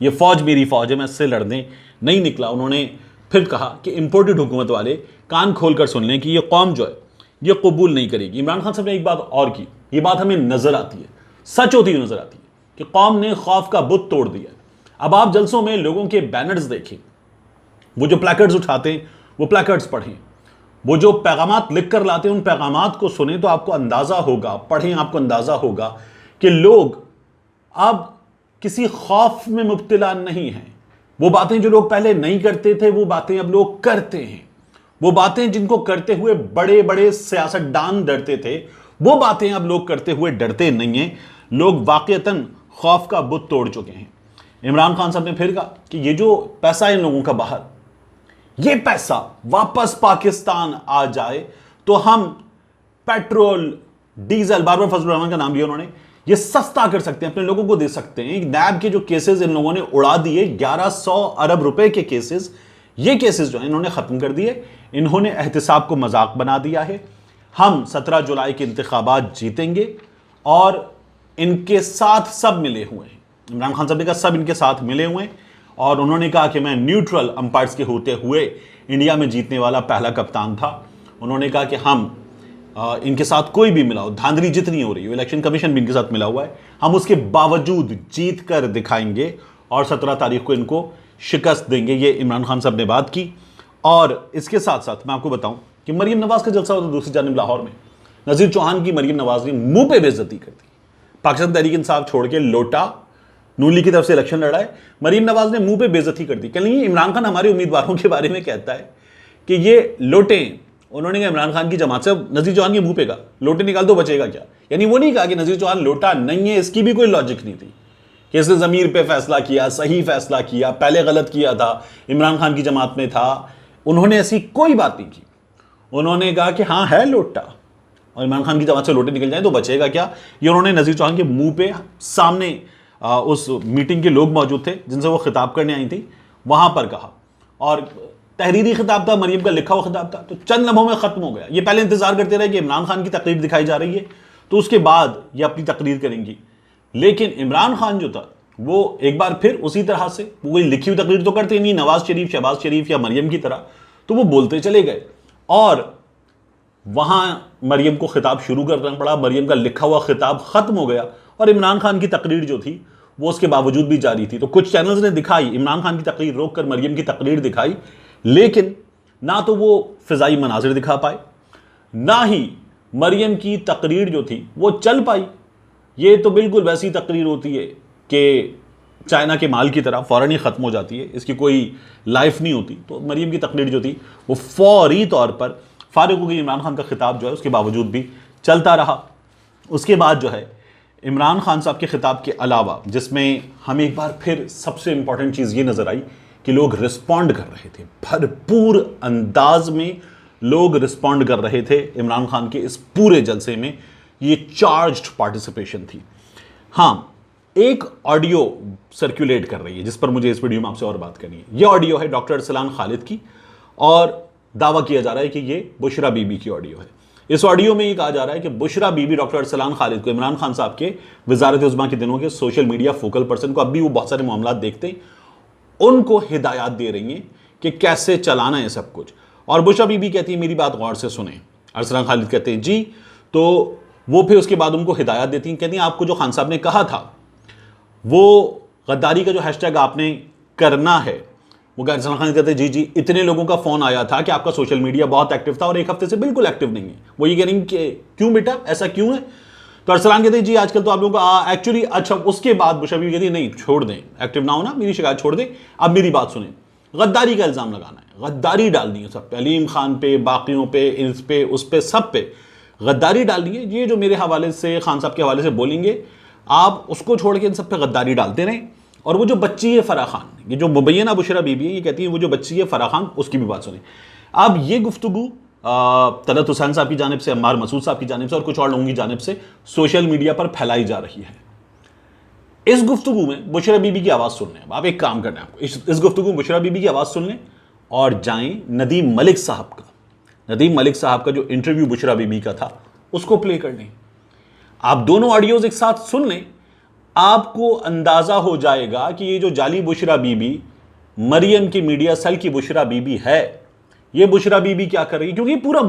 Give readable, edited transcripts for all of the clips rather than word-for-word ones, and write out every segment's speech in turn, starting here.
یہ فوج میری فوج ہے, میں اس سے لڑنے نہیں نکلا. انہوں نے پھر کہا کہ امپورٹڈ حکومت والے کان کھول کر سن لیں کہ یہ قوم جو ہے یہ قبول نہیں کرے گی. عمران خان صاحب نے ایک بات اور کی, یہ بات ہمیں نظر آتی ہے, سچ ہوتی ہوئی نظر آتی ہے کہ قوم نے خوف کا بت توڑ دیا. اب آپ جلسوں میں لوگوں کے بینرز دیکھیں, وہ جو پلیکرڈز اٹھاتے ہیں وہ پلیکرڈز پڑھیں, وہ جو پیغامات لکھ کر لاتے ہیں ان پیغامات کو سنیں تو آپ کو اندازہ ہوگا, پڑھیں آپ کو اندازہ ہوگا کہ لوگ اب کسی خوف میں مبتلا نہیں ہیں. وہ باتیں جو لوگ پہلے نہیں کرتے تھے وہ باتیں اب لوگ کرتے ہیں. وہ باتیں جن کو کرتے ہوئے بڑے بڑے سیاستدان ڈرتے تھے وہ باتیں اب لوگ کرتے ہوئے ڈرتے نہیں ہیں. لوگ واقعتاً خوف کا بت توڑ چکے ہیں. عمران خان صاحب نے پھر کہا کہ یہ جو پیسہ ہے ان لوگوں کا باہر, یہ پیسہ واپس پاکستان آ جائے تو ہم پیٹرول ڈیزل, بار بار فضل الرحمان کا نام لیا انہوں نے, یہ سستا کر سکتے ہیں, اپنے لوگوں کو دے سکتے ہیں. نیب کے جو کیسز ان لوگوں نے اڑا دیے 1100 ارب روپے کے کیسز, یہ کیسز جو ہیں انہوں نے ختم کر دیے. انہوں نے احتساب کو مذاق بنا دیا ہے. ہم 17 جولائی کے انتخابات جیتیں گے اور ان کے ساتھ سب ملے ہوئے ہیں. عمران خان صاحب نے کہا سب ان کے ساتھ ملے ہوئے ہیں اور انہوں نے کہا کہ میں نیوٹرل امپائرز کے ہوتے ہوئے انڈیا میں جیتنے والا پہلا کپتان تھا. انہوں نے کہا کہ ہم ان کے ساتھ کوئی بھی ملا ہو, دھاندلی جتنی ہو رہی ہے, الیکشن کمیشن بھی ان کے ساتھ ملا ہوا ہے, ہم اس کے باوجود جیت کر دکھائیں گے اور 17 تاریخ کو ان کو شکست دیں گے. یہ عمران خان صاحب نے بات کی. اور اس کے ساتھ ساتھ میں آپ کو بتاؤں کہ مریم نواز کا جلسہ ہوتا دوسری جانب لاہور میں, نذیر چوہان کی مریم نواز نے منہ پہ بے عزتی کر دی. پاکستان تحریک انصاف چھوڑ کے لوٹا, نون لیگ کی طرف سے الیکشن لڑا ہے, مریم نواز نے منہ پہ بے عزتی کر دی. کہ نہیں, عمران خان ہمارے امیدواروں کے بارے میں کہتا ہے کہ یہ لوٹے. انہوں نے کہا عمران خان کی جماعت سے نذیر چوہان کے منہ پہ کہا لوٹے نکال دو بچے گا کیا. یعنی وہ نہیں کہا کہ نذیر چوہان لوٹا نہیں ہے, اس کی بھی کوئی لاجک نہیں تھی کہ اس نے ضمیر پہ فیصلہ کیا, صحیح فیصلہ کیا, پہلے غلط کیا تھا, عمران خان کی جماعت میں تھا. انہوں نے ایسی کوئی بات نہیں کی. انہوں نے کہا کہ ہاں ہے لوٹا اور عمران خان کی جماعت سے لوٹے نکل جائیں تو بچے گا کیا. یہ انہوں نے نذیر چوہان کے منہ پہ سامنے اس میٹنگ کے لوگ موجود تھے جن سے وہ خطاب کرنے آئی تھی وہاں پر کہا. اور تحریری خطاب تھا, مریم کا لکھا ہوا خطاب تھا, تو چند لمحوں میں ختم ہو گیا. یہ پہلے انتظار کرتے رہے کہ عمران خان کی تقریر دکھائی جا رہی ہے تو اس کے بعد یہ اپنی تقریر کریں گی. لیکن عمران خان جو تھا وہ ایک بار پھر اسی طرح سے, وہ کوئی لکھی ہوئی تقریر تو کرتے نہیں نواز شریف, شہباز شریف یا مریم کی طرح, تو وہ بولتے چلے گئے اور وہاں مریم کو خطاب شروع کرنا پڑا. مریم کا لکھا ہوا خطاب ختم ہو گیا اور عمران خان کی تقریر جو تھی وہ اس کے باوجود بھی جاری تھی. تو کچھ چینلز نے دکھائی, عمران خان کی تقریر روک کر مریم کی تقریر دکھائی, لیکن نہ تو وہ فضائی مناظر دکھا پائے, نہ ہی مریم کی تقریر جو تھی وہ چل پائی. یہ تو بالکل ویسی تقریر ہوتی ہے کہ چائنا کے مال کی طرح فوراً ہی ختم ہو جاتی ہے, اس کی کوئی لائف نہیں ہوتی. تو مریم کی تقریر جو تھی وہ فوری طور پر فارغ ہو گئی. عمران خان کا خطاب جو ہے اس کے باوجود بھی چلتا رہا. اس کے بعد جو ہے عمران خان صاحب کے خطاب کے علاوہ, جس میں ہمیں ایک بار پھر سب سے امپورٹنٹ چیز یہ نظر آئی کہ لوگ رسپونڈ کر رہے تھے, بھرپور انداز میں لوگ رسپونڈ کر رہے تھے عمران خان کے اس پورے جلسے میں. یہ چارجڈ پارٹیسپیشن تھی. ہاں, ایک آڈیو سرکولیٹ کر رہی ہے جس پر مجھے اس ویڈیو میں آپ سے اور بات کرنی ہے. یہ آڈیو ہے ڈاکٹر ارسلان خالد کی اور دعویٰ کیا جا رہا ہے کہ یہ بشرا بی بی کی آڈیو ہے. اس آڈیو میں یہ کہا جا رہا ہے کہ بشرا بی بی ڈاکٹر ارسلان خالد کو, عمران خان صاحب کے وزارت عظمیٰ کے دنوں کے سوشل میڈیا فوکل پرسن کو, اب بھی وہ بہت سارے معاملات دیکھتے ہیں, ان کو ہدایات دے رہی ہیں کہ کیسے چلانا ہے سب کچھ. اور بشرا بی بی کہتی ہے میری بات غور سے سنیں. ارسلان خالد کہتے ہیں جی. تو وہ پھر اس کے بعد ان کو ہدایات دیتی ہیں, کہتی ہیں آپ کو جو خان صاحب نے کہا تھا وہ غداری کا جو ہیش ٹیگ آپ نے کرنا ہے, وہ ارسلان خان کہتے ہیں جی اتنے لوگوں کا فون آیا تھا کہ آپ کا سوشل میڈیا بہت ایکٹیو تھا اور ایک ہفتے سے بالکل ایکٹیو نہیں ہے. وہ یہ کہہ رہی ہیں کہ کیوں بیٹا ایسا کیوں ہے. تو ارسلان کہتے ہیں جی آج کل تو آپ لوگوں کا ایکچولی اچھا. اس کے بعد بشرا بی بی کہتی ہے نہیں چھوڑ دیں, ایکٹیو نہ ہونا, میری شکایت چھوڑ دیں, اب میری بات سنیں. غداری کا الزام لگانا ہے, غداری ڈالنی ہے سب پہ, علیم خان پہ, باقیوں پہ, اس پہ, اس پہ, سب پہ غداری ڈالنی ہے. یہ جو میرے حوالے سے خان صاحب کے حوالے سے بولیں گے آپ اس کو چھوڑ کے ان سب پہ غداری ڈالتے رہیں. اور وہ جو بچی ہے فرح خان, یہ جو مبینہ بشرا بی بی ہے, یہ کہتی ہے وہ جو بچی ہے فرح خان اس کی بھی بات سنیں. اب یہ گفتگو طلعت حسین صاحب کی جانب سے, عمار مسعود صاحب کی جانب سے اور کچھ اور لوگوں کی جانب سے سوشل میڈیا پر پھیلائی جا رہی ہے. اس گفتگو میں بشرا بی بی کی آواز سن لیں. آپ ایک کام کرنا ہے, اس گفتگو میں بشرا بی بی کی آواز سن لیں اور جائیں ندیم ملک صاحب کا جو انٹرویو بشرا بی بی کا تھا اس کو پلے کر لیں. آپ دونوں آڈیوز ایک ساتھ سن لیں. آپ کو اندازہ ہو جائے گا کہ یہ جو جعلی بشرا بی بی مریم کی میڈیا سیل کی بشرا بی بی ہے، یہ بشرا بی بی کیا کر رہی ہے، کیونکہ یہ پورا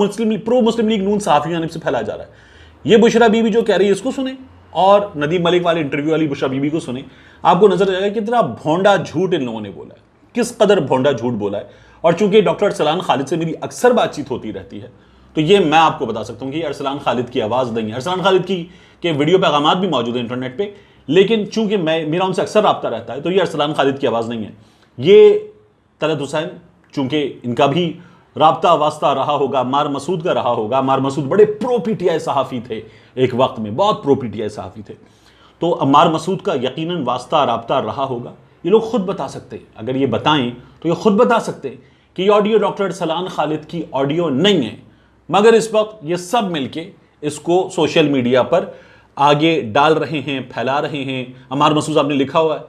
پرو مسلم لیگ نون صحافی جانب سے پھیلایا جا رہا ہے۔ یہ بشرا بی بی جو کہہ رہی ہے اس کو سنیں، اور ندیم ملک والے انٹرویو والی بشرا بی بی کو سنیں، آپ کو نظر آئے گا کہ کتنا بھونڈا جھوٹ ان لوگوں نے بولا ہے، کس قدر بھونڈا جھوٹ بولا ہے۔ اور چونکہ ڈاکٹر ارسلان خالد سے میری اکثر بات چیت ہوتی رہتی ہے، تو یہ میں آپ کو بتا سکتا ہوں کہ یہ ارسلان خالد کی آواز نہیں ہے۔ ارسلان خالد کی کے ویڈیو پیغامات بھی موجود ہیں انٹرنیٹ پہ، لیکن چونکہ میرا ان سے اکثر رابطہ رہتا ہے، تو یہ ارسلان خالد کی آواز نہیں ہے۔ یہ طلعت حسین، چونکہ ان کا بھی رابطہ واسطہ رہا ہوگا، عمار مسعود کا رہا ہوگا، عمار مسعود بڑے پرو پی ٹی آئی صحافی تھے ایک وقت میں، بہت پرو پی ٹی آئی صحافی تھے، تو عمار مسعود کا یقیناً واسطہ رابطہ رہا ہوگا۔ یہ لوگ خود بتا سکتے ہیں، اگر یہ بتائیں تو یہ خود بتا سکتے ہیں کہ یہ آڈیو ڈاکٹر ارسلان خالد کی آڈیو نہیں ہے، مگر اس وقت یہ سب مل کے اس کو سوشل میڈیا پر آگے ڈال رہے ہیں، پھیلا رہے ہیں۔ عمار مسعود صاحب نے لکھا ہوا ہے،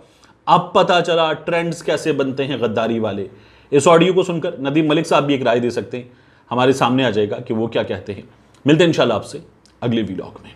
اب پتہ چلا ٹرینڈز کیسے بنتے ہیں غداری والے۔ اس آڈیو کو سن کر ندیم ملک صاحب بھی ایک رائے دے سکتے ہیں، ہمارے سامنے آ جائے گا کہ وہ کیا کہتے ہیں۔ ملتے ہیں انشاءاللہ آپ سے اگلے ویلاگ میں۔